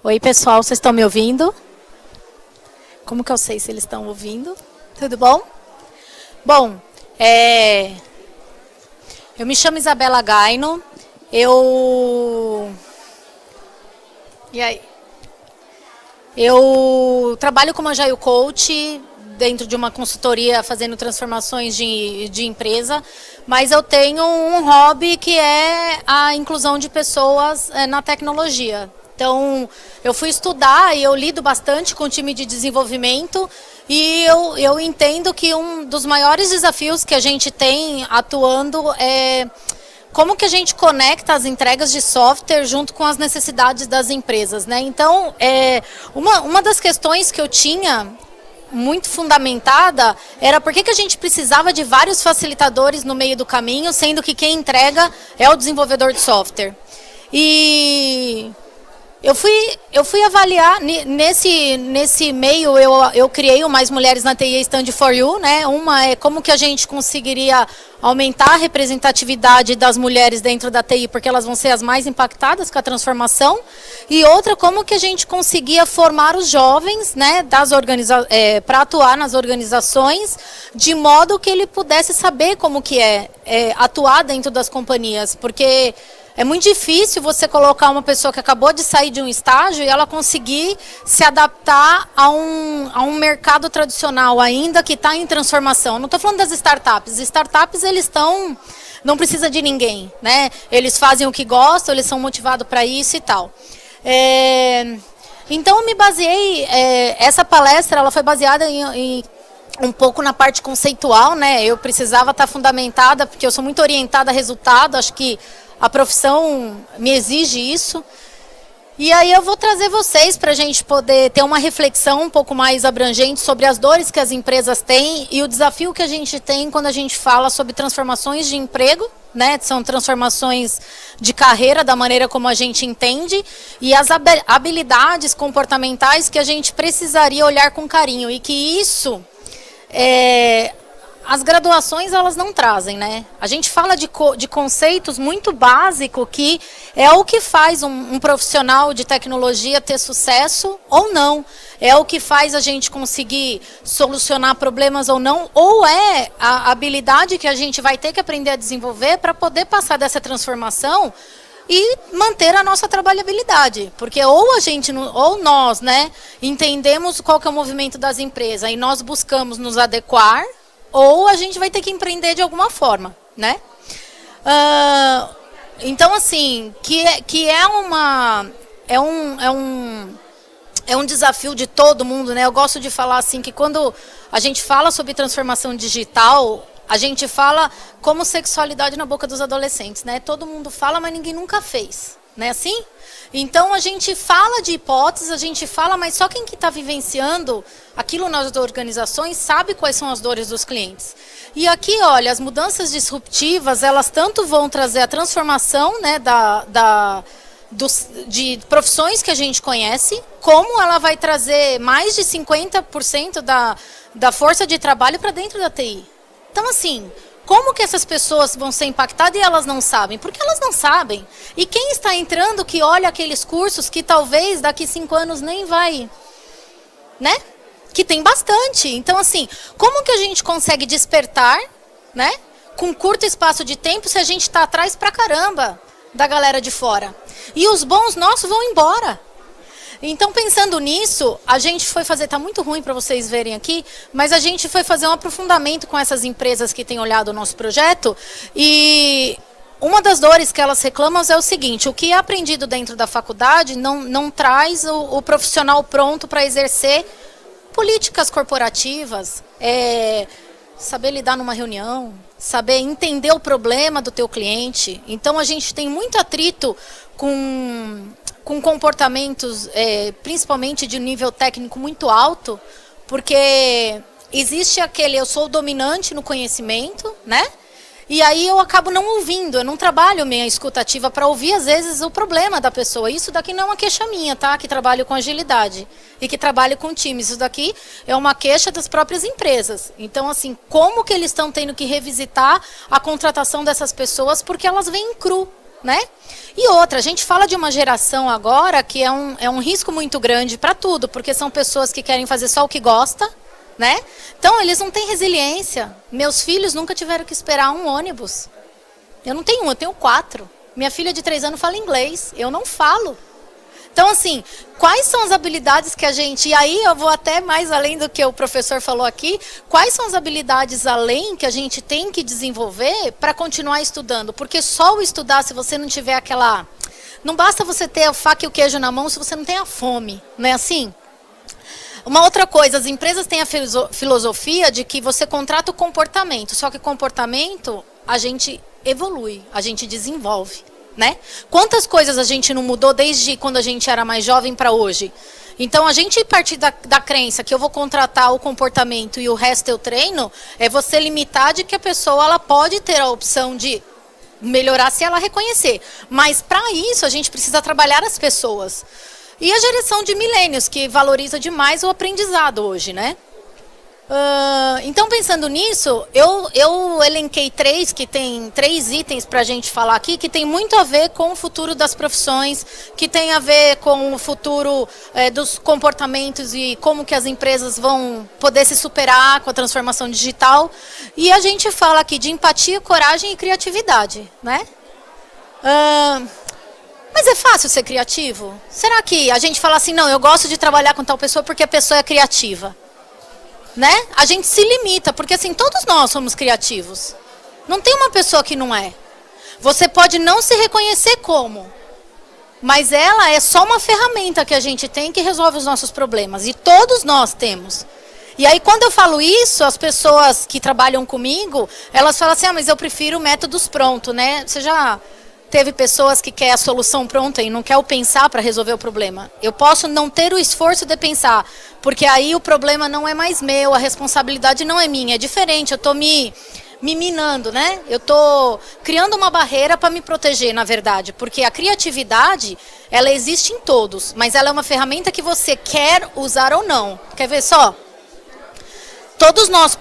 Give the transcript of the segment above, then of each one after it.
Oi, pessoal, vocês estão me ouvindo? Como que eu sei se eles estão ouvindo? Tudo bom? Bom, eu me chamo Isabela Gaino, E aí? Eu trabalho como Agile Coach dentro de uma consultoria fazendo transformações de empresa, mas eu tenho um hobby que é a inclusão de pessoas na tecnologia. Então, eu fui estudar e eu lido bastante com o time de desenvolvimento e eu entendo que um dos maiores desafios que a gente tem atuando é como que a gente conecta as entregas de software junto com as necessidades das empresas, né? Então, uma das questões que eu tinha muito fundamentada era por que a gente precisava de vários facilitadores no meio do caminho, sendo que quem entrega é o desenvolvedor de software. E eu fui avaliar, nesse meio eu criei o Mais Mulheres na TI Stand for You, né? Uma é como que a gente conseguiria aumentar a representatividade das mulheres dentro da TI, porque elas vão ser as mais impactadas com a transformação. E outra, como que a gente conseguia formar os jovens, né, para atuar nas organizações, de modo que ele pudesse saber como que atuar dentro das companhias, porque é muito difícil você colocar uma pessoa que acabou de sair de um estágio e ela conseguir se adaptar a um mercado tradicional ainda que está em transformação. Não estou falando das startups. Startups, eles não precisa de ninguém, né? Eles fazem o que gostam, eles são motivados para isso e tal. Então, eu me baseei, essa palestra ela foi baseada em um pouco na parte conceitual, né? Eu precisava estar fundamentada, porque eu sou muito orientada a resultado, acho que a profissão me exige isso. E aí eu vou trazer vocês para a gente poder ter uma reflexão um pouco mais abrangente sobre as dores que as empresas têm e o desafio que a gente tem quando a gente fala sobre transformações de emprego, né? São transformações de carreira, da maneira como a gente entende, e as habilidades comportamentais que a gente precisaria olhar com carinho. E que isso as graduações elas não trazem, né? A gente fala de conceitos muito básicos que é o que faz um profissional de tecnologia ter sucesso ou não. É o que faz a gente conseguir solucionar problemas ou não, ou é a habilidade que a gente vai ter que aprender a desenvolver para poder passar dessa transformação e manter a nossa trabalhabilidade. Porque ou nós, né, entendemos qual que é o movimento das empresas e nós buscamos nos adequar, ou a gente vai ter que empreender de alguma forma, né? Então, assim, é um desafio de todo mundo, né? Eu gosto de falar assim que quando a gente fala sobre transformação digital, a gente fala como sexualidade na boca dos adolescentes, né? Todo mundo fala, mas ninguém nunca fez, né? Assim? Então, a gente fala de hipóteses, a gente fala, mas só quem que está vivenciando aquilo nas organizações sabe quais são as dores dos clientes. E aqui, olha, as mudanças disruptivas, elas tanto vão trazer a transformação, né, de profissões que a gente conhece, como ela vai trazer mais de 50% da força de trabalho para dentro da TI. Então, assim, como que essas pessoas vão ser impactadas e elas não sabem? Porque elas não sabem. E quem está entrando que olha aqueles cursos que talvez daqui 5 anos nem vai, né? Que tem bastante. Então, assim, como que a gente consegue despertar, né? Com curto espaço de tempo se a gente está atrás pra caramba da galera de fora. E os bons nossos vão embora. Então, pensando nisso, a gente foi fazer, tá muito ruim para vocês verem aqui, mas a gente foi fazer um aprofundamento com essas empresas que têm olhado o nosso projeto e uma das dores que elas reclamam é o seguinte: o que é aprendido dentro da faculdade não traz o profissional pronto para exercer políticas corporativas, saber lidar numa reunião, saber entender o problema do teu cliente. Então, a gente tem muito atrito com comportamentos, principalmente de nível técnico muito alto, porque existe aquele, eu sou dominante no conhecimento, né? E aí eu acabo não ouvindo, eu não trabalho minha escutativa para ouvir, às vezes, o problema da pessoa. Isso daqui não é uma queixa minha, tá? Que trabalho com agilidade e que trabalho com times. Isso daqui é uma queixa das próprias empresas. Então, assim, como que eles estão tendo que revisitar a contratação dessas pessoas porque elas vêm cru, né? E outra, a gente fala de uma geração agora que é um risco muito grande para tudo, porque são pessoas que querem fazer só o que gosta, né? Então, eles não têm resiliência. Meus filhos nunca tiveram que esperar um ônibus. Eu não tenho um, eu tenho 4. Minha filha de 3 anos fala inglês, eu não falo. Então, assim, quais são as habilidades que a gente... E aí eu vou até mais além do que o professor falou aqui. Quais são as habilidades além que a gente tem que desenvolver para continuar estudando? Porque só o estudar, se você não tiver aquela... Não basta você ter a faca e o queijo na mão se você não tem a fome, não é assim? Uma outra coisa, as empresas têm a filosofia de que você contrata o comportamento, só que comportamento a gente evolui, a gente desenvolve, né? Quantas coisas a gente não mudou desde quando a gente era mais jovem para hoje? Então, a gente partir da crença que eu vou contratar o comportamento e o resto eu treino, é você limitar de que a pessoa ela pode ter a opção de melhorar se ela reconhecer. Mas, para isso, a gente precisa trabalhar as pessoas. E a geração de milênios, que valoriza demais o aprendizado hoje, né? Então, pensando nisso, eu elenquei 3, que tem 3 itens para a gente falar aqui, que tem muito a ver com o futuro das profissões, que tem a ver com o futuro dos comportamentos e como que as empresas vão poder se superar com a transformação digital. E a gente fala aqui de empatia, coragem e criatividade, né? Mas é fácil ser criativo? Será que a gente fala assim, não, eu gosto de trabalhar com tal pessoa porque a pessoa é criativa? Né? A gente se limita, porque assim, todos nós somos criativos. Não tem uma pessoa que não é. Você pode não se reconhecer como, mas ela é só uma ferramenta que a gente tem que resolve os nossos problemas. E todos nós temos. E aí, quando eu falo isso, as pessoas que trabalham comigo, elas falam assim, mas eu prefiro métodos prontos, né? Você já... Teve pessoas que querem a solução pronta e não quer o pensar para resolver o problema. Eu posso não ter o esforço de pensar, porque aí o problema não é mais meu, a responsabilidade não é minha, é diferente, eu estou me minando, né? Eu estou criando uma barreira para me proteger, na verdade, porque a criatividade, ela existe em todos, mas ela é uma ferramenta que você quer usar ou não. Quer ver só? Todos nós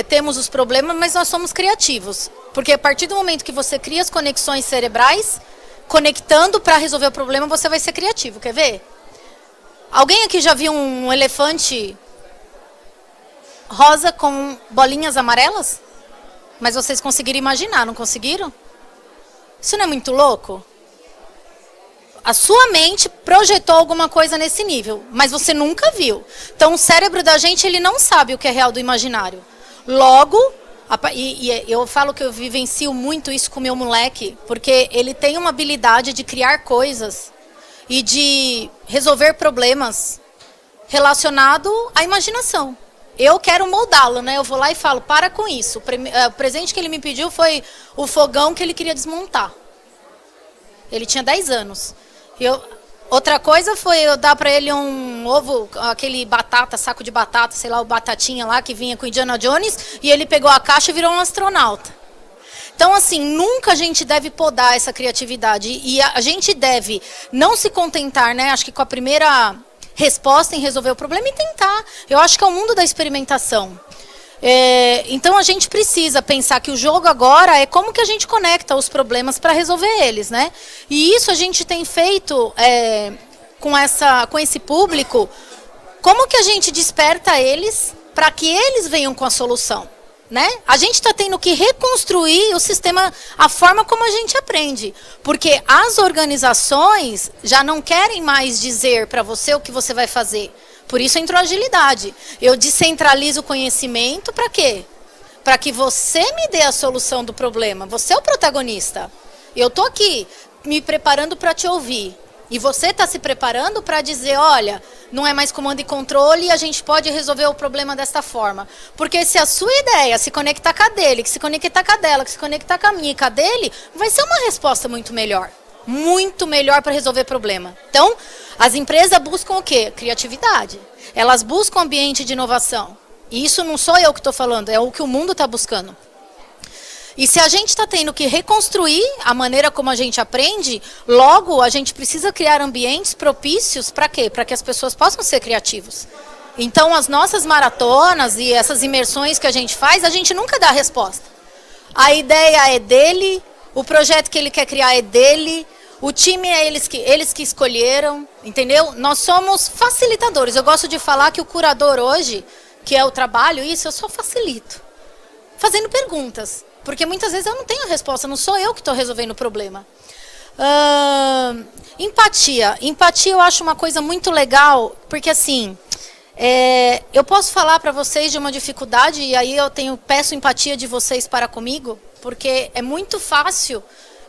temos os problemas, mas nós somos criativos. Porque a partir do momento que você cria as conexões cerebrais, conectando para resolver o problema, você vai ser criativo. Quer ver? Alguém aqui já viu um elefante rosa com bolinhas amarelas? Mas vocês conseguiram imaginar, não conseguiram? Isso não é muito louco? A sua mente projetou alguma coisa nesse nível, mas você nunca viu. Então, o cérebro da gente, ele não sabe o que é real do imaginário. Logo... E eu falo que eu vivencio muito isso com o meu moleque, porque ele tem uma habilidade de criar coisas e de resolver problemas relacionado à imaginação. Eu quero moldá-lo, né? Eu vou lá e falo, para com isso. O presente que ele me pediu foi o fogão que ele queria desmontar. Ele tinha 10 anos. Outra coisa foi eu dar para ele um ovo, aquele batata, saco de batata, sei lá, o batatinha lá que vinha com Indiana Jones, e ele pegou a caixa e virou um astronauta. Então, assim, nunca a gente deve podar essa criatividade. E a gente deve não se contentar, né? Acho que com a primeira resposta em resolver o problema e tentar. Eu acho que é o mundo da experimentação. Então a gente precisa pensar que o jogo agora é como que a gente conecta os problemas para resolver eles, né? E isso a gente tem feito com esse público, como que a gente desperta eles para que eles venham com a solução, né? A gente está tendo que reconstruir o sistema, a forma como a gente aprende, porque as organizações já não querem mais dizer para você o que você vai fazer. Por isso entrou a agilidade. Eu descentralizo o conhecimento para quê? Para que você me dê a solução do problema. Você é o protagonista. Eu estou aqui me preparando para te ouvir. E você está se preparando para dizer, olha, não é mais comando e controle e a gente pode resolver o problema desta forma. Porque se a sua ideia se conectar com a dele, que se conectar com a dela, que se conectar com a minha e com a dele, vai ser uma resposta muito melhor. Muito melhor para resolver problema. Então, as empresas buscam o quê? Criatividade. Elas buscam ambiente de inovação. E isso não sou eu que estou falando, é o que o mundo está buscando. E se a gente está tendo que reconstruir a maneira como a gente aprende, logo a gente precisa criar ambientes propícios para quê? Para que as pessoas possam ser criativos. Então, as nossas maratonas e essas imersões que a gente faz, a gente nunca dá a resposta. A ideia é dele, o projeto que ele quer criar é dele, o time é eles que escolheram, entendeu? Nós somos facilitadores. Eu gosto de falar que o curador hoje, que é o trabalho, isso eu só facilito, fazendo perguntas. Porque muitas vezes eu não tenho a resposta, não sou eu que estou resolvendo o problema. Empatia. Empatia eu acho uma coisa muito legal, porque assim, eu posso falar para vocês de uma dificuldade, e aí peço empatia de vocês para comigo, porque é muito fácil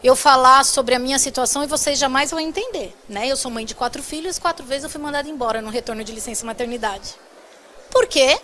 eu falar sobre a minha situação e vocês jamais vão entender. Né? Eu sou mãe de 4 filhos, 4 vezes eu fui mandada embora no retorno de licença maternidade. Por quê?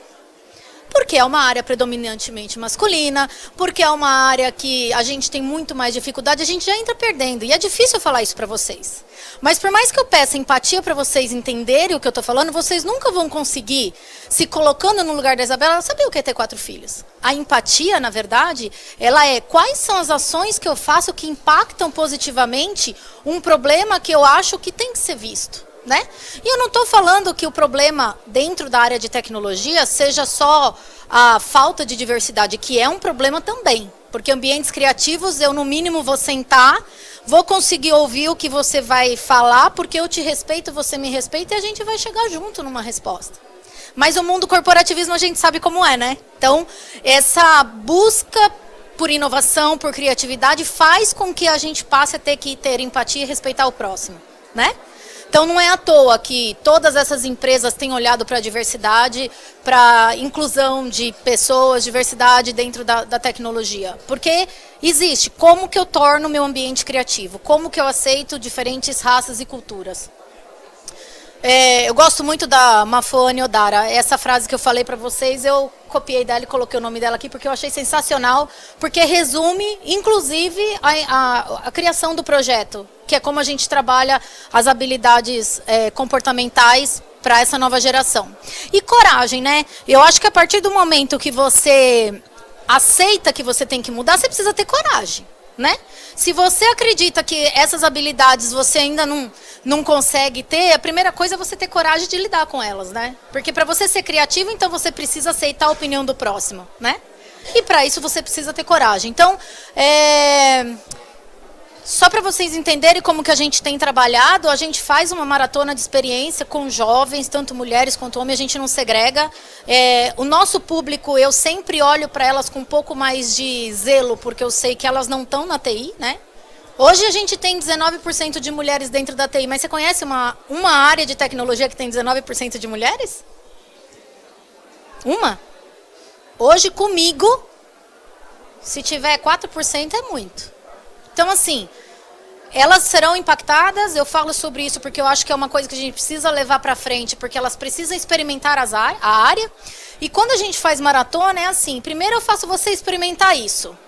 Porque é uma área predominantemente masculina, porque é uma área que a gente tem muito mais dificuldade, a gente já entra perdendo. E é difícil falar isso para vocês. Mas por mais que eu peça empatia para vocês entenderem o que eu estou falando, vocês nunca vão conseguir, se colocando no lugar da Isabela, saber o que é ter 4 filhos. A empatia, na verdade, ela é quais são as ações que eu faço que impactam positivamente um problema que eu acho que tem que ser visto. Né? E eu não estou falando que o problema dentro da área de tecnologia seja só a falta de diversidade, que é um problema também. Porque ambientes criativos, eu no mínimo vou sentar, vou conseguir ouvir o que você vai falar, porque eu te respeito, você me respeita, e a gente vai chegar junto numa resposta. Mas o mundo corporativismo a gente sabe como é, né? Então, essa busca por inovação, por criatividade, faz com que a gente passe a ter que ter empatia e respeitar o próximo, né? Então, não é à toa que todas essas empresas têm olhado para a diversidade, para a inclusão de pessoas, diversidade dentro da tecnologia. Porque existe como que eu torno o meu ambiente criativo, como que eu aceito diferentes raças e culturas. Eu gosto muito da Mafone Odara. Essa frase que eu falei para vocês, eu copiei dela e coloquei o nome dela aqui porque eu achei sensacional, porque resume, inclusive, a criação do projeto, que é como a gente trabalha as habilidades comportamentais para essa nova geração. E coragem, né? Eu acho que a partir do momento que você aceita que você tem que mudar, você precisa ter coragem, né? Se você acredita que essas habilidades você ainda não consegue ter, a primeira coisa é você ter coragem de lidar com elas, né? Porque para você ser criativo, então você precisa aceitar a opinião do próximo, né? E para isso você precisa ter coragem. Então, só para vocês entenderem como que a gente tem trabalhado, a gente faz uma maratona de experiência com jovens, tanto mulheres quanto homens, a gente não segrega. O nosso público, eu sempre olho para elas com um pouco mais de zelo, porque eu sei que elas não estão na TI, né? Hoje a gente tem 19% de mulheres dentro da TI, mas você conhece uma área de tecnologia que tem 19% de mulheres? Uma? Hoje comigo, se tiver 4% é muito. Então, assim, elas serão impactadas, eu falo sobre isso porque eu acho que é uma coisa que a gente precisa levar para frente, porque elas precisam experimentar a área. E quando a gente faz maratona, é assim, primeiro eu faço você experimentar isso.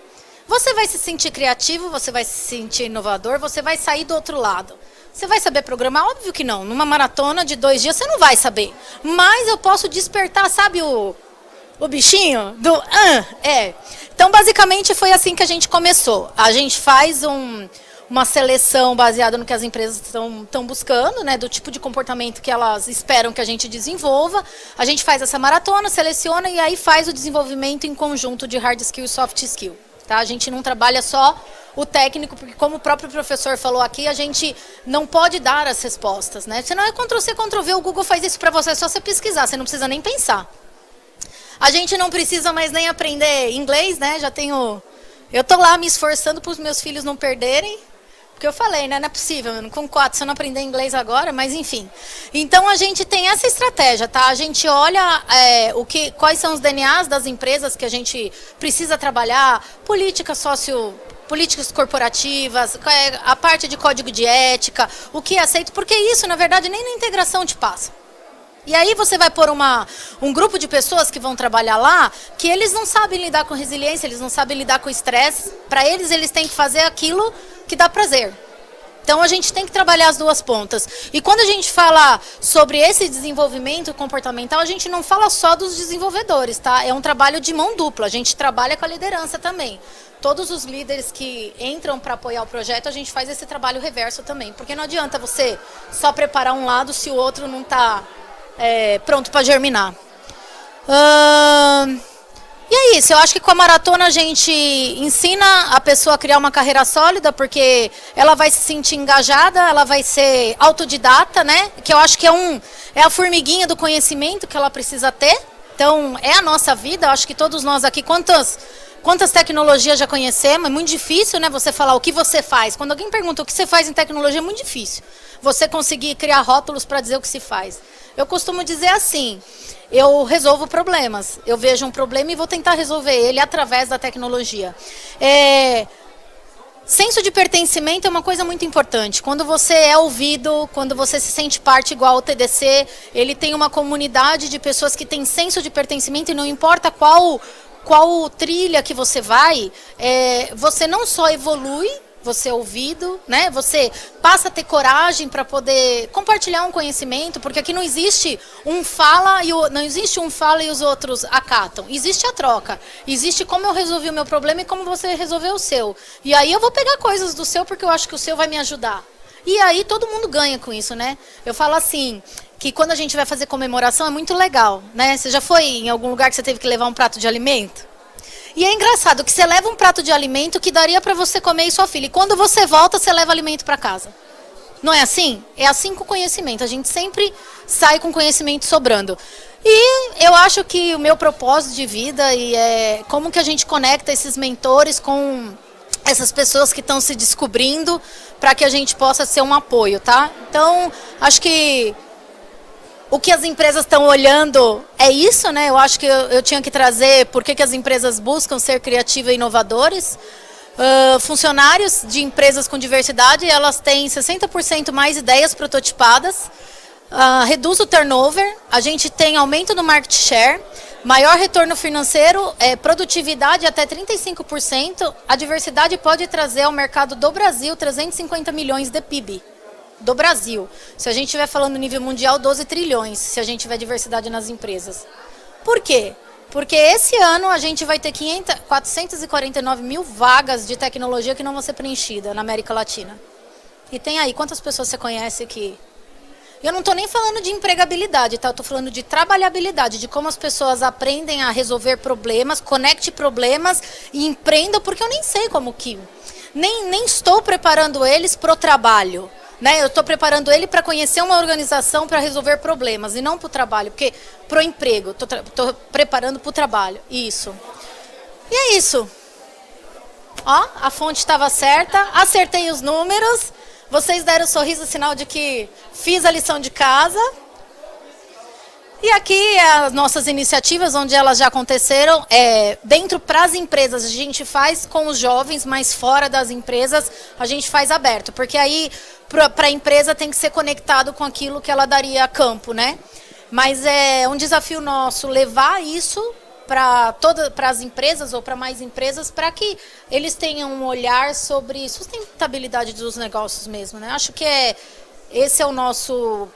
Você vai se sentir criativo, você vai se sentir inovador, você vai sair do outro lado. Você vai saber programar? Óbvio que não. Numa maratona de 2 dias você não vai saber. Mas eu posso despertar, sabe o bichinho do Então, basicamente, foi assim que a gente começou. A gente faz uma seleção baseada no que as empresas estão buscando, né, do tipo de comportamento que elas esperam que a gente desenvolva. A gente faz essa maratona, seleciona e aí faz o desenvolvimento em conjunto de hard skill e soft skill. Tá? A gente não trabalha só o técnico, porque como o próprio professor falou aqui, a gente não pode dar as respostas. Né? Senão é Ctrl+C, Ctrl+V, o Google faz isso para você, é só você pesquisar, você não precisa nem pensar. A gente não precisa mais nem aprender inglês, né? Eu tô lá me esforçando para os meus filhos não perderem, porque eu falei, né? Não é possível, com 4 se eu não aprender inglês agora, mas enfim. Então a gente tem essa estratégia, tá? A gente olha quais são os DNAs das empresas que a gente precisa trabalhar, políticas corporativas, a parte de código de ética, o que é aceito, porque isso, na verdade, nem na integração te passa. E aí você vai pôr um grupo de pessoas que vão trabalhar lá, que eles não sabem lidar com resiliência, eles não sabem lidar com estresse. Para eles têm que fazer aquilo que dá prazer. Então a gente tem que trabalhar as duas pontas. E quando a gente fala sobre esse desenvolvimento comportamental, a gente não fala só dos desenvolvedores, tá? É um trabalho de mão dupla, a gente trabalha com a liderança também. Todos os líderes que entram para apoiar o projeto, a gente faz esse trabalho reverso também. Porque não adianta você só preparar um lado se o outro não está pronto para germinar. E é isso, eu acho que com a maratona a gente ensina a pessoa a criar uma carreira sólida, porque ela vai se sentir engajada, ela vai ser autodidata, né? Que eu acho que é a formiguinha do conhecimento que ela precisa ter. Então, é a nossa vida, eu acho que todos nós aqui, quantas tecnologias já conhecemos, é muito difícil, né, você falar o que você faz. Quando alguém pergunta o que você faz em tecnologia, é muito difícil você conseguir criar rótulos para dizer o que se faz. Eu costumo dizer assim, eu resolvo problemas, eu vejo um problema e vou tentar resolver ele através da tecnologia. Senso de pertencimento é uma coisa muito importante. Quando você é ouvido, quando você se sente parte igual ao TDC, ele tem uma comunidade de pessoas que têm senso de pertencimento e não importa qual trilha que você vai, você não só evolui, você é ouvido, né? Você passa a ter coragem para poder compartilhar um conhecimento, porque aqui não existe um fala e os outros acatam. Existe a troca. Existe como eu resolvi o meu problema e como você resolveu o seu. E aí eu vou pegar coisas do seu porque eu acho que o seu vai me ajudar. E aí todo mundo ganha com isso, né? Eu falo assim, que quando a gente vai fazer comemoração é muito legal, né? Você já foi em algum lugar que você teve que levar um prato de alimento? E é engraçado que você leva um prato de alimento que daria para você comer e sua filha. E quando você volta, você leva alimento para casa. Não é assim? É assim com o conhecimento. A gente sempre sai com conhecimento sobrando. E eu acho que o meu propósito de vida é como que a gente conecta esses mentores com essas pessoas que estão se descobrindo para que a gente possa ser um apoio, tá? Então, acho que o que as empresas estão olhando é isso, né? Eu acho que eu tinha que trazer por que as empresas buscam ser criativas e inovadores. Funcionários de empresas com diversidade, elas têm 60% mais ideias prototipadas, reduz o turnover, a gente tem aumento no market share, maior retorno financeiro, produtividade até 35%, a diversidade pode trazer ao mercado do Brasil 350 milhões de PIB. Do Brasil. Se a gente estiver falando nível mundial, 12 trilhões, se a gente tiver diversidade nas empresas. Por quê? Porque esse ano a gente vai ter 449 mil vagas de tecnologia que não vão ser preenchidas na América Latina. E tem aí, quantas pessoas você conhece aqui? Eu não estou nem falando de empregabilidade, tá? Eu estou falando de trabalhabilidade, de como as pessoas aprendem a resolver problemas, conecte problemas e empreendam, porque eu nem sei como que... Nem estou preparando eles para o trabalho. Né? Eu estou preparando ele para conhecer uma organização para resolver problemas e não para o trabalho, porque para o emprego, estou preparando para o trabalho. Isso. E é isso. Ó, a fonte estava certa, acertei os números, vocês deram um sorriso, sinal de que fiz a lição de casa. E aqui as nossas iniciativas, onde elas já aconteceram, dentro para as empresas a gente faz com os jovens, mas fora das empresas a gente faz aberto, porque aí para a empresa tem que ser conectado com aquilo que ela daria a campo, né? Mas é um desafio nosso levar isso para as empresas ou para mais empresas, para que eles tenham um olhar sobre sustentabilidade dos negócios mesmo, né? Acho que esse é o nosso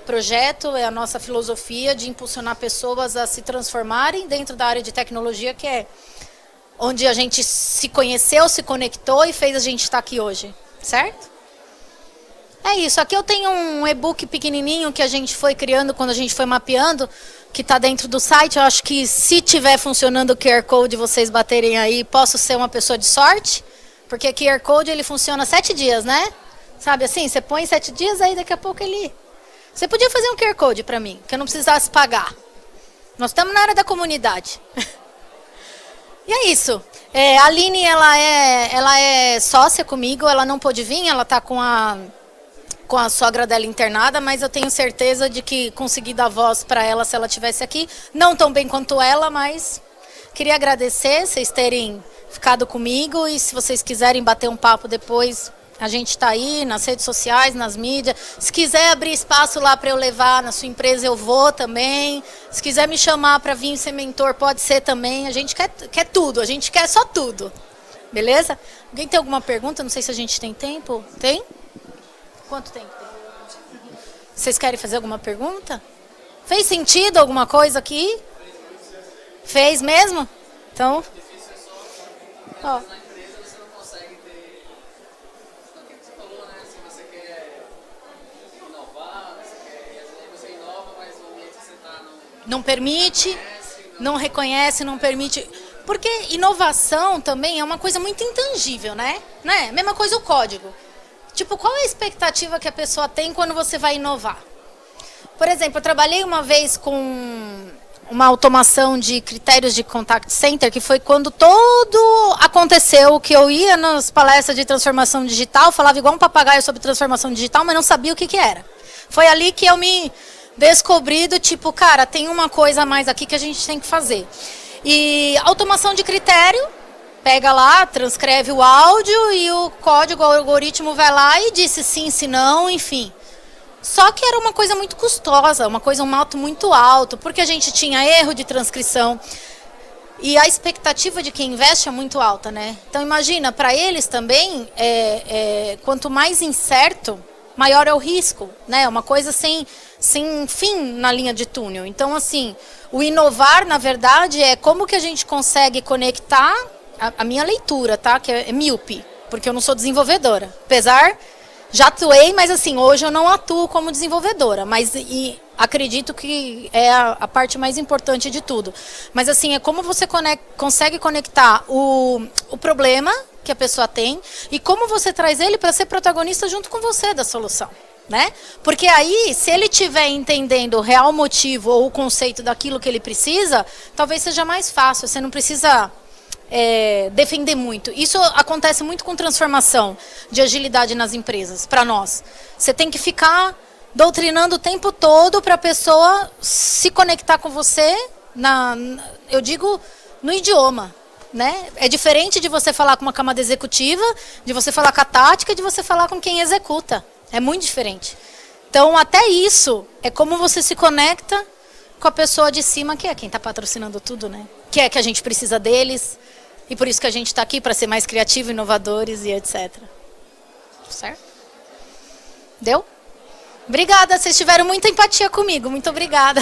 projeto, é a nossa filosofia de impulsionar pessoas a se transformarem dentro da área de tecnologia, que é onde a gente se conheceu, se conectou e fez a gente estar aqui hoje, certo? É isso, aqui eu tenho um e-book pequenininho que a gente foi criando quando a gente foi mapeando, que está dentro do site. Eu acho que se tiver funcionando o QR Code, vocês baterem aí, posso ser uma pessoa de sorte, porque o QR Code ele funciona 7 dias, né? Sabe assim, você põe 7 dias, aí daqui a pouco ele... Você podia fazer um QR Code para mim, que eu não precisasse pagar. Nós estamos na área da comunidade. E é isso. A Aline, ela é sócia comigo, ela não pôde vir, ela está com a sogra dela internada, mas eu tenho certeza de que consegui dar voz para ela se ela estivesse aqui. Não tão bem quanto ela, mas queria agradecer vocês terem ficado comigo, e se vocês quiserem bater um papo depois, a gente está aí nas redes sociais, nas mídias. Se quiser abrir espaço lá para eu levar na sua empresa, eu vou também. Se quiser me chamar para vir ser mentor, pode ser também. A gente quer tudo, a gente quer só tudo. Beleza? Alguém tem alguma pergunta? Não sei se a gente tem tempo. Tem? Quanto tempo tem? Vocês querem fazer alguma pergunta? Fez sentido alguma coisa aqui? Fez mesmo? Então... Ó. Não permite, não reconhece, não permite. Porque inovação também é uma coisa muito intangível, né? Mesma coisa o código. Tipo, qual é a expectativa que a pessoa tem quando você vai inovar? Por exemplo, eu trabalhei uma vez com uma automação de critérios de contact center, que foi quando todo aconteceu, que eu ia nas palestras de transformação digital, falava igual um papagaio sobre transformação digital, mas não sabia o que era. Foi ali que eu me descobri do tipo, cara, tem uma coisa a mais aqui que a gente tem que fazer. E automação de critério, pega lá, transcreve o áudio e o código, o algoritmo vai lá e disse sim, se não, enfim. Só que era uma coisa muito custosa, um mato muito alto, porque a gente tinha erro de transcrição. E a expectativa de quem investe é muito alta, né? Então imagina, para eles também, quanto mais incerto, maior é o risco, né? É uma coisa sem fim na linha de túnel. Então, assim, o inovar, na verdade, é como que a gente consegue conectar a minha leitura, tá? Que é míope, porque eu não sou desenvolvedora. Apesar, já atuei, mas assim, hoje eu não atuo como desenvolvedora, mas acredito que é a parte mais importante de tudo. Mas assim, é como você consegue conectar o problema que a pessoa tem e como você traz ele para ser protagonista junto com você da solução, né? Porque aí, se ele estiver entendendo o real motivo ou o conceito daquilo que ele precisa, talvez seja mais fácil, você não precisa defender muito. Isso acontece muito com transformação de agilidade nas empresas, para nós. Você tem que ficar doutrinando o tempo todo para a pessoa se conectar com você, eu digo, no idioma. Né? É diferente de você falar com uma camada executiva, de você falar com a tática e de você falar com quem executa. É muito diferente. Então, até isso é como você se conecta com a pessoa de cima, que é quem está patrocinando tudo, né? Que é que a gente precisa deles. E por isso que a gente está aqui, para ser mais criativo, inovadores e etc. Certo? Deu? Obrigada, vocês tiveram muita empatia comigo. Muito obrigada.